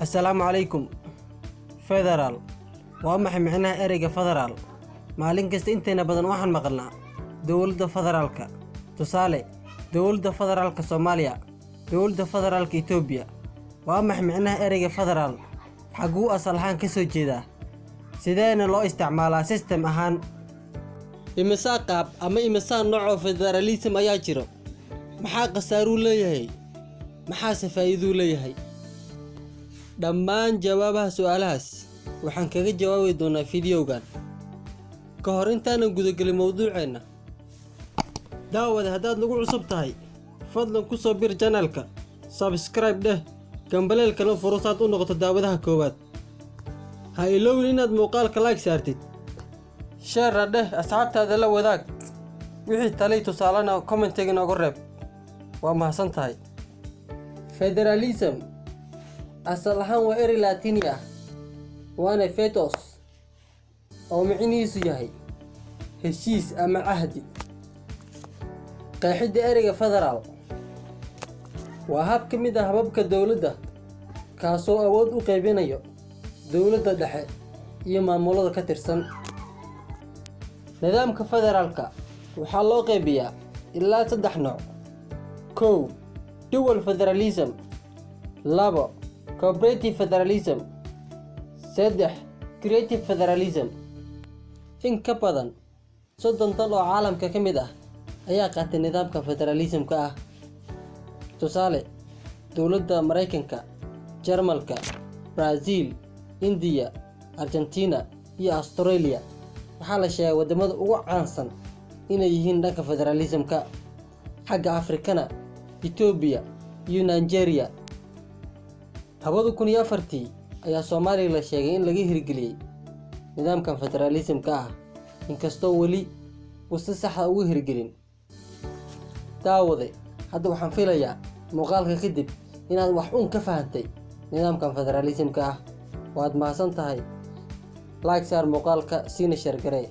السلام عليكم. فدرال waa maxay macnaha ereyga federaal? maalin kasta inteena badan waxaan maqalnaa dawladda federaalka. tusaale, dawladda federaalka Soomaaliya, dawladda federaalka Itoobiya. waa maxay macnaha ereyga federaal? xaguu asal ahaan ka soo jeedaa? sideena loo isticmaalaa system ahaan? imisa qaab ama imisa nooc oo federalism ayaa jiro? maxaa qasaaruu leeyahay? maxaa faa'iido leeyahay? dhammaan jawaabaha su'aalahaas waxaan kaga jawaabi doonaa fiidiyogan. ka hor intaan gudagelin mowduuceena, daawada haddaad nagu cusub tahay, fadlan ku soo bir channelka, subscribe dheh, gambaleelkana furo saad u noqoto daawadaha koowaad. ha ilowin inaad muuqaalka like saartid, share dheh, asxaabtaada la wadaag, wixii talay tusaalena commentiga noogu reeb. waa mahadsan tahay. Federalism asal ahaan waa erey Laatiini ah, waana fetos oo macnihiisu yahay heshiis ama cahdi. qeexidda ereyga federaal waa hab ka mid ah hababka dawladda kaasoo awood u qaybinayo dawladda dhexe iyo maamulada ka tirsan. nidaamka federaalka waxaa loo qaybiyaa ilaa 3 nooc. 1. Dual federalism. 2. Cooperative federalism. 3. Creative federalism. in ka badan 30 dal oo caalamka ka mid ah ayaa qaatay nidaamka federalismka ah. tusaale, dawladda Mareykanka, Jarmalka, Brazil, India, Argentina iyo Australia waxaa la sheegay wadamada ugu caansan inay yihiin dhanka federalismka. xagga Afrikana, Ethiopia iyo Nigeria. 2004 ayaa Soomaaliya la sheegay in laga hirgeliyay nidaamkan federalismka ah, inkastoo weli uu si sax ah ugu hirgelin. daawade, hadda waxaan filayaa muuqaalka kadib inaad wax ka fahantay nidaamkan federalismka ah. waad mahadsan tahay. like saar muuqaalka, siina share garee.